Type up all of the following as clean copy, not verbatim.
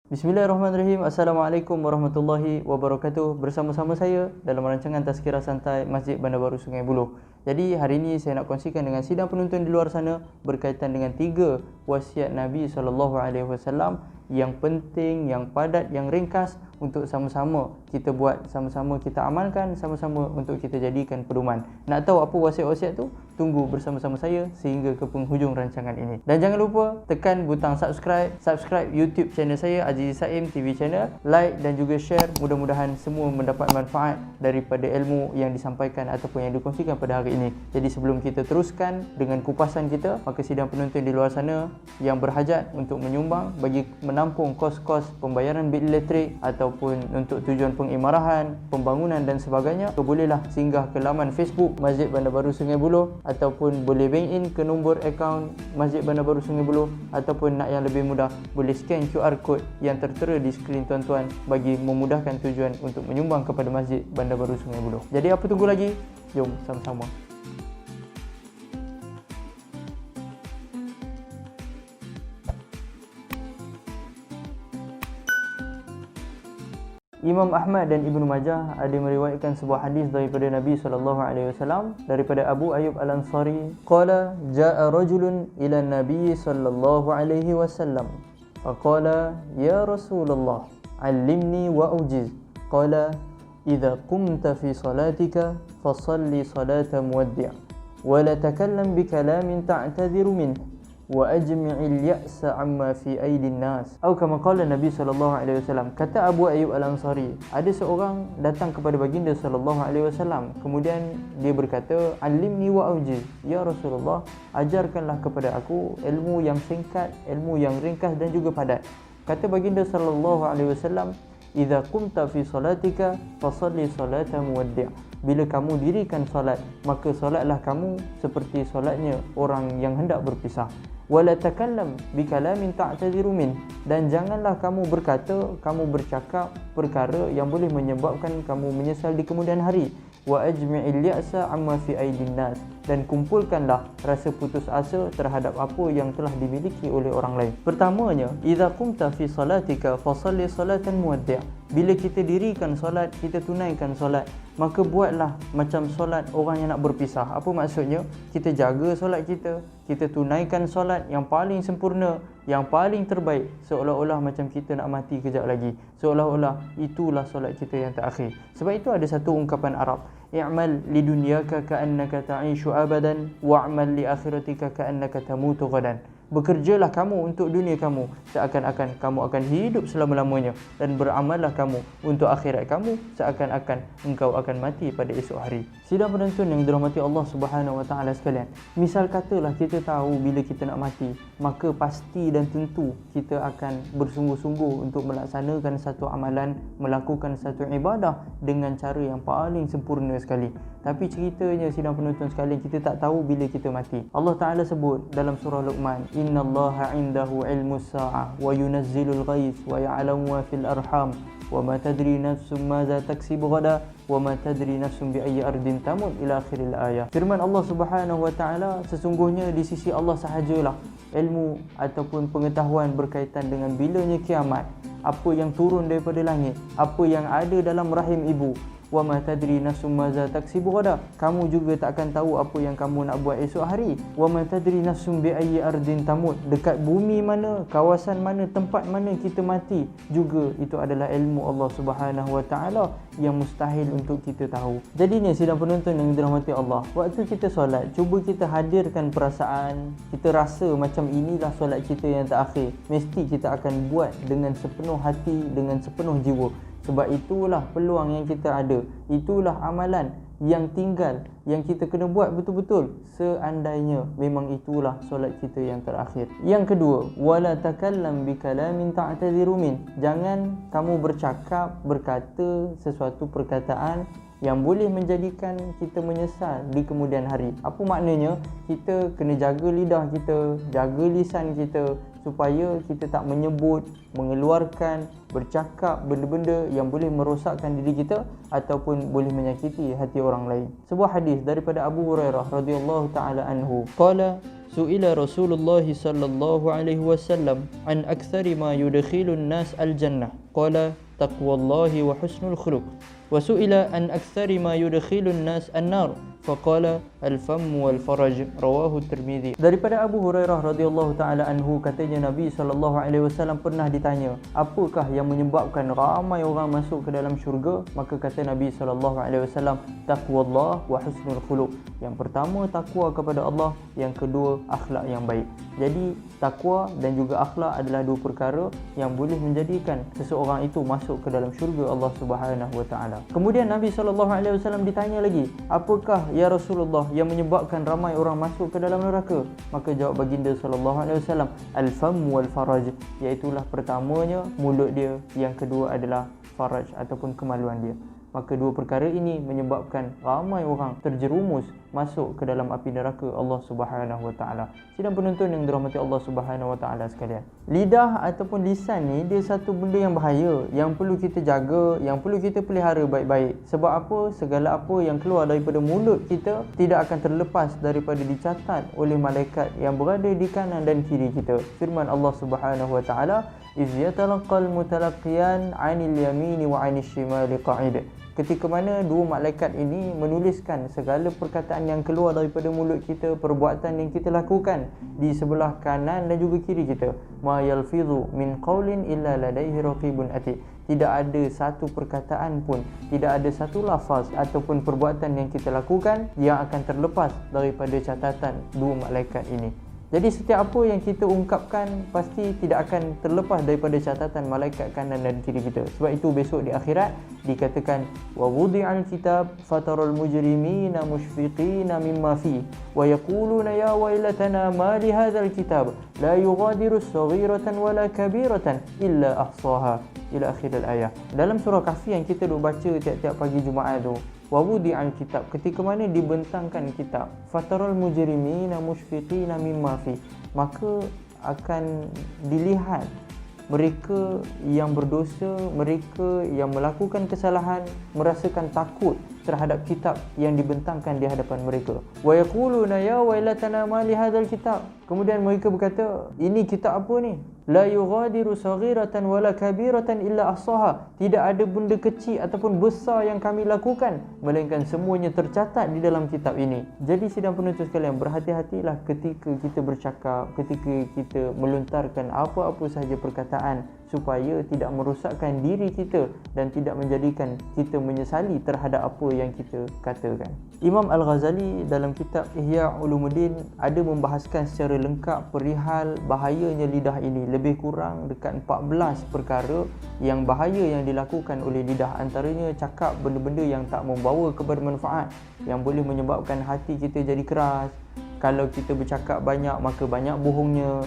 Bismillahirrahmanirrahim. Assalamualaikum warahmatullahi wabarakatuh. Bersama-sama saya dalam rancangan Tazkirah Santai Masjid Bandar Baru Sungai Buloh. Jadi hari ini saya nak kongsikan dengan sidang penonton di luar sana berkaitan dengan 3 wasiat Nabi SAW yang penting, yang padat, yang ringkas untuk sama-sama kita buat, sama-sama kita amalkan, sama-sama untuk kita jadikan pedoman. Nak tahu apa wasiat-wasiat tu? Tunggu bersama-sama saya sehingga ke penghujung rancangan ini. Dan jangan lupa tekan butang subscribe YouTube channel saya Aziz Saim TV channel, like dan juga share. Mudah-mudahan semua mendapat manfaat daripada ilmu yang disampaikan ataupun yang dikongsikan pada hari ini. Jadi sebelum kita teruskan dengan kupasan kita, maka sidang penonton di luar sana yang berhajat untuk menyumbang bagi menampung kos-kos pembayaran bil elektrik ataupun untuk tujuan pengimarahan, pembangunan dan sebagainya, bolehlah singgah ke laman Facebook Masjid Bandar Baru Sungai Buloh ataupun boleh bank in ke nombor akaun Masjid Bandar Baru Sungai Buloh, ataupun nak yang lebih mudah boleh scan QR code yang tertera di skrin tuan-tuan bagi memudahkan tujuan untuk menyumbang kepada Masjid Bandar Baru Sungai Buloh. Jadi apa tunggu lagi? Jom sama-sama. Imam Ahmad dan Ibnu Majah ada meriwayatkan sebuah hadis daripada Nabi SAW daripada Abu Ayyub Al-Ansari, qala jaa rajulun ila Nabi SAW faqala ya Rasulullah allimni wa ujiz, qala idza qumta fi salatika fasalli salata muwaddi' wa la takallam bi kalamin ta'tadhiru minhu wa ajmi'il ya'sa amma fi aidin nas, atau kama qala Nabi SAW. Kata Abu Ayyub Al-Ansari, ada seorang datang kepada baginda SAW, kemudian dia berkata, alimni wa aujiz, ya Rasulullah, ajarkanlah kepada aku ilmu yang singkat, ilmu yang ringkas dan juga padat. Kata baginda SAW, idza qumta fi salatika fasalli salata muwaddi', bila kamu dirikan solat, maka solatlah kamu seperti solatnya orang yang hendak berpisah. Wala takallam bi kalamin ta'tadhiru min, dan janganlah kamu berkata, kamu bercakap perkara yang boleh menyebabkan kamu menyesal di kemudian hari. Wa ajmi'il ya'sa amma fi aidin nas, dan kumpulkanlah rasa putus asa terhadap apa yang telah dimiliki oleh orang lain. Pertamanya, idza qumta fi salatika fasalli salatan muwaddi', bila kita dirikan solat, kita tunaikan solat, maka buatlah macam solat orang yang nak berpisah. Apa maksudnya? Kita jaga solat kita, kita tunaikan solat yang paling sempurna, yang paling terbaik, seolah-olah macam kita nak mati kejap lagi, seolah-olah itulah solat kita yang terakhir. Sebab itu ada satu ungkapan Arab, i'mal li dunyaka ka'annaka ta'ishu abadan wa'mal li akhiratika ka'annaka tamutu ghadan. Bekerjalah kamu untuk dunia kamu seakan-akan kamu akan hidup selama-lamanya, dan beramallah kamu untuk akhirat kamu seakan-akan engkau akan mati pada esok hari. Sidang penonton yang dirahmati Allah Subhanahu Wa Taala sekalian, misal katalah kita tahu bila kita nak mati, maka pasti dan tentu kita akan bersungguh-sungguh untuk melaksanakan satu amalan, melakukan satu ibadah dengan cara yang paling sempurna sekali. Tapi ceritanya sidang penonton sekalian, kita tak tahu bila kita mati. Allah Ta'ala sebut dalam surah Luqman, Inna Allaha indahu ilmu sa'ah wa yunazzilul ghais wa ya'lamu ma fil arham wa ma tadri nafsum maza taksibu ghada wa ma tadri nafsum bi ayyi ardin tamut ila akhiril ayah. Firman Allah Subhanahu Wa Ta'ala, sesungguhnya di sisi Allah sahajalah ilmu ataupun pengetahuan berkaitan dengan bilanya kiamat, apa yang turun daripada langit, apa yang ada dalam rahim ibu. Wa ma tadri nafsum maza taksibu ghada, kamu juga tak akan tahu apa yang kamu nak buat esok hari. Wa ma tadri nafsum bi ayyi ardin tamut, dekat bumi mana, kawasan mana, tempat mana kita mati, juga itu adalah ilmu Allah Subhanahu Wa Taala yang mustahil untuk kita tahu. Jadinya sidang penonton yang dirahmati Allah, waktu kita solat, cuba kita hadirkan perasaan, kita rasa macam inilah solat kita yang terakhir. Mesti kita akan buat dengan sepenuh hati, dengan sepenuh jiwa. Sebab itulah peluang yang kita ada, itulah amalan yang tinggal yang kita kena buat betul-betul seandainya memang itulah solat kita yang terakhir. Yang kedua, wala takallam bi kalamin ta'tadhiru min, jangan kamu bercakap, berkata sesuatu perkataan yang boleh menjadikan kita menyesal di kemudian hari. Apa maknanya? Kita kena jaga lidah kita, jaga lisan kita, supaya kita tak menyebut, mengeluarkan, bercakap benda-benda yang boleh merosakkan diri kita ataupun boleh menyakiti hati orang lain. Sebuah hadis daripada Abu Hurairah radhiyallahu taala anhu, qala su'ila Rasulullah sallallahu alaihi wasallam an aktsari ma yudkhilun nas al-jannah, qala taqwallahi wa husnul khuluq, wa su'ila an aktsari ma yudkhilun nas an-nar, faqala al-famm wal faraj, rawahu Tirmizi. Daripada Abu Hurairah radhiyallahu taala anhu, katanya Nabi sallallahu alaihi wasallam pernah ditanya, apakah yang menyebabkan ramai orang masuk ke dalam syurga? Maka kata Nabi sallallahu alaihi wasallam, taqwallah wa husnul khuluq. Yang pertama takwa kepada Allah, yang kedua akhlak yang baik. Jadi takwa dan juga akhlak adalah dua perkara yang boleh menjadikan seseorang itu masuk ke dalam syurga Allah Subhanahu wa taala. Kemudian Nabi sallallahu alaihi wasallam ditanya lagi, apakah ya Rasulullah yang menyebabkan ramai orang masuk ke dalam neraka? Maka jawab baginda sallallahu alaihi wasallam, al-famm wal faraj, iaitu pertamanya mulut dia, yang kedua adalah faraj ataupun kemaluan dia. Maka dua perkara ini menyebabkan ramai orang terjerumus masuk ke dalam api neraka Allah Subhanahu wa taala. Sidang penonton yang dirahmati Allah Subhanahu wa taala sekalian, lidah ataupun lisan ni dia satu benda yang bahaya, yang perlu kita jaga, yang perlu kita pelihara baik-baik. Sebab apa? Segala apa yang keluar daripada mulut kita tidak akan terlepas daripada dicatat oleh malaikat yang berada di kanan dan kiri kita. Firman Allah Subhanahu wa taala, iz yatalaqal mutalaqqiyan 'anil yamini wa 'anil shimali qa'id. Ketika mana dua malaikat ini menuliskan segala perkataan yang keluar daripada mulut kita, perbuatan yang kita lakukan di sebelah kanan dan juga kiri kita. Ma yalfidhu min qawlin illa ladaihi raqibun atid. Tidak ada satu perkataan pun, tidak ada satu lafaz ataupun perbuatan yang kita lakukan yang akan terlepas daripada catatan dua malaikat ini. Jadi setiap apa yang kita ungkapkan pasti tidak akan terlepas daripada catatan malaikat kanan dan kiri kita. Sebab itu besok di akhirat dikatakan, wa wudi'al kitab fataral mujrimina mushfiqina mimma fi wa yaquluna ya wailatana ma li hadzal kitab la yughadiru saghiratan wala kabiratan illa ahsaha, ila akhir al-ayah. Dalam surah Kahfi yang kita duk baca tiap-tiap pagi Jumaat tu, wa wudi'al kitab, ketika mana dibentangkan kitab, fataral mujrimina mushfiqina mimma fi, maka akan dilihat mereka yang berdosa, mereka yang melakukan kesalahan merasakan takut terhadap kitab yang dibentangkan di hadapan mereka. Wa yaquluna ya wailatana ma li hadzal kitab, kemudian mereka berkata, ini kitab apa ni? La yughadiru saghiratan wala kabiratan illa ahsaha, tidak ada benda kecil ataupun besar yang kami lakukan melainkan semuanya tercatat di dalam kitab ini. Jadi sidang penonton sekalian, berhati-hatilah ketika kita bercakap, ketika kita melontarkan apa-apa sahaja perkataan, supaya tidak merosakkan diri kita dan tidak menjadikan kita menyesali terhadap apa yang kita katakan. Imam Al-Ghazali dalam kitab Ihya Ulumuddin ada membahaskan secara lengkap perihal bahayanya lidah ini. Lebih kurang dekat 14 perkara yang bahaya yang dilakukan oleh lidah. Antaranya cakap benda-benda yang tak membawa kepada manfaat, yang boleh menyebabkan hati kita jadi keras. Kalau kita bercakap banyak, maka banyak bohongnya.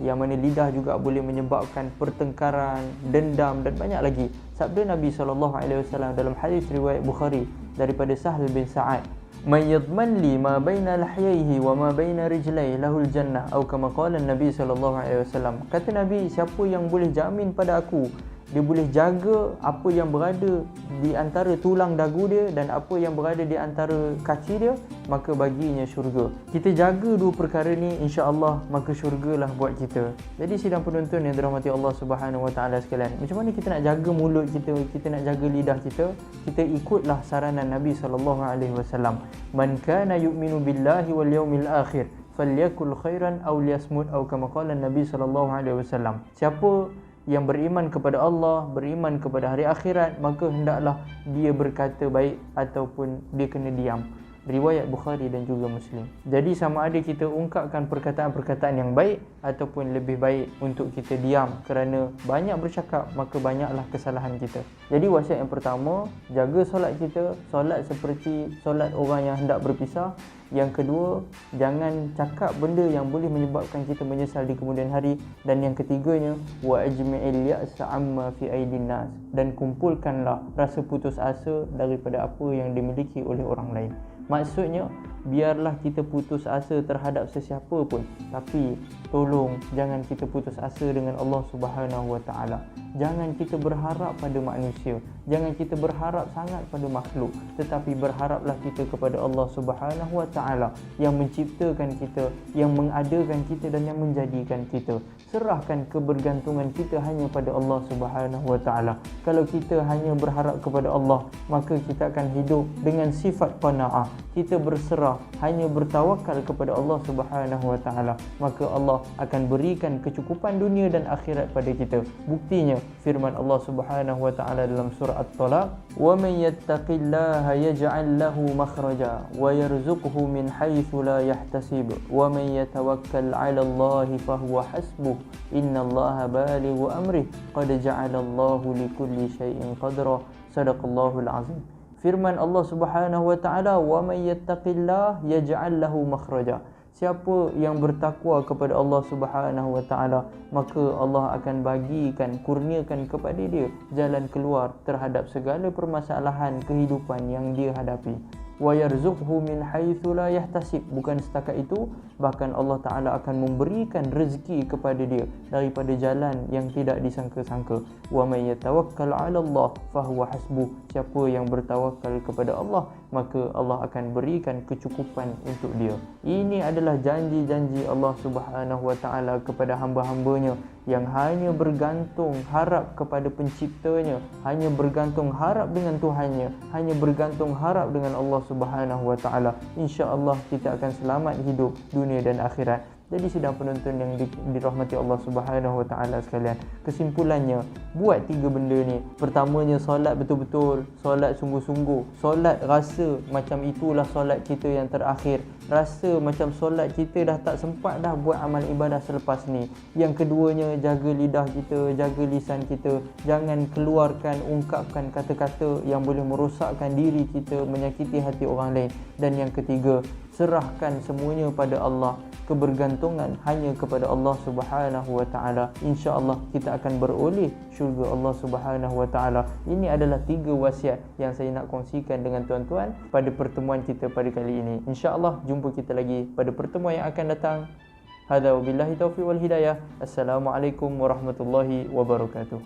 Yang mana lidah juga boleh menyebabkan pertengkaran, dendam dan banyak lagi. Sabda Nabi SAW dalam hadis riwayat Bukhari daripada Sahl bin Sa'ad, "Man yadman li ma baina lahyaihi wa ma baina rijlaihi lahul jannah," atau kama qala Nabi SAW. Kata Nabi, siapa yang boleh jamin pada aku, dia boleh jaga apa yang berada di antara tulang dagu dia dan apa yang berada di antara kaki dia, maka baginya syurga. Kita jaga dua perkara ni, insya-Allah maka syurgalah buat kita. Jadi sidang penonton yang dirahmati Allah Subhanahu Wa Taala sekalian, macam mana kita nak jaga mulut kita, kita nak jaga lidah kita? Kita ikutlah saranan Nabi sallallahu alaihi wasallam. Man kana yu'minu billahi wal yawmil akhir falyakul khairan aw liyasmut, atau kama qala Nabi sallallahu alaihi wasallam. Siapa yang beriman kepada Allah, beriman kepada hari akhirat, maka hendaklah dia berkata baik ataupun dia kena diam. Riwayat Bukhari dan juga Muslim. Jadi sama ada kita ungkapkan perkataan-perkataan yang baik ataupun lebih baik untuk kita diam, kerana banyak bercakap maka banyaklah kesalahan kita. Jadi wasiat yang pertama, jaga solat kita, solat seperti solat orang yang hendak berpisah. Yang kedua, jangan cakap benda yang boleh menyebabkan kita menyesal di kemudian hari. Dan yang ketiganya, wa ajmi'il ya'sa amma fi aidin nas, dan kumpulkanlah rasa putus asa daripada apa yang dimiliki oleh orang lain. Maksudnya, biarlah kita putus asa terhadap sesiapa pun, tapi tolong jangan kita putus asa dengan Allah Subhanahu Wa Taala. Jangan kita berharap pada manusia, jangan kita berharap sangat pada makhluk, tetapi berharaplah kita kepada Allah Subhanahu Wa Taala yang menciptakan kita, yang mengadakan kita dan yang menjadikan kita. Serahkan kebergantungan kita hanya pada Allah Subhanahu Wa Taala. Kalau kita hanya berharap kepada Allah, maka kita akan hidup dengan sifat qanaah. Kita berserah, hanya bertawakal kepada Allah Subhanahu Wa Taala, maka Allah akan berikan kecukupan dunia dan akhirat pada kita. Buktinya firman Allah Subhanahu Wa Taala dalam surah At-Talaq, "Wa man yattaqillaha yaj'al lahu makhraja wa yarzuqhu min haitsu la yahtasib wa man yatawakkal 'ala Allahi fahuwa hasbuh innallaha balighu amrih qad ja'ala Allahu likulli syai'in qadra." Sadaqallahul azim. Firman Allah Subhanahu Wa Taala, "Wa man yattaqillaha yaj'al lahu makhraja." Siapa yang bertakwa kepada Allah Subhanahu Wa Taala, maka Allah akan bagikan, kurniakan kepada dia jalan keluar terhadap segala permasalahan kehidupan yang dia hadapi. Wa yarzuqhu min haitsu la yahtasib. Bukan setakat itu, bahkan Allah Taala akan memberikan rezeki kepada dia daripada jalan yang tidak disangka-sangka. Wa may yatawakkal 'ala Allah fahuwa hasbuh. Siapa yang bertawakal kepada Allah, maka Allah akan berikan kecukupan untuk dia. Ini adalah janji-janji Allah Subhanahu Wa Taala kepada hamba-hambanya yang hanya bergantung harap kepada penciptanya, hanya bergantung harap dengan Tuhannya, hanya bergantung harap dengan Allah Subhanahu Wa Taala. Insya-Allah kita akan selamat hidup dunia dan akhirat. Jadi sidang penonton yang dirahmati Allah Subhanahu Wa Taala sekalian, kesimpulannya, buat 3 benda ni. Pertamanya, solat betul-betul, solat sungguh-sungguh. Solat rasa macam itulah solat kita yang terakhir. Rasa macam solat kita dah tak sempat dah buat amal ibadah selepas ni. Yang keduanya, jaga lidah kita, jaga lisan kita. Jangan keluarkan, ungkapkan kata-kata yang boleh merosakkan diri kita, menyakiti hati orang lain. Dan yang ketiga, serahkan semuanya pada Allah. Kebergantungan hanya kepada Allah Subhanahu Wa Taala. Insya-Allah kita akan beroleh syurga Allah Subhanahu Wa Taala. Ini adalah 3 wasiat yang saya nak kongsikan dengan tuan-tuan pada pertemuan kita pada kali ini. Insya-Allah jumpa kita lagi pada pertemuan yang akan datang. Hadza wabillahi taufiq wal hidayah. Assalamualaikum warahmatullahi wabarakatuh.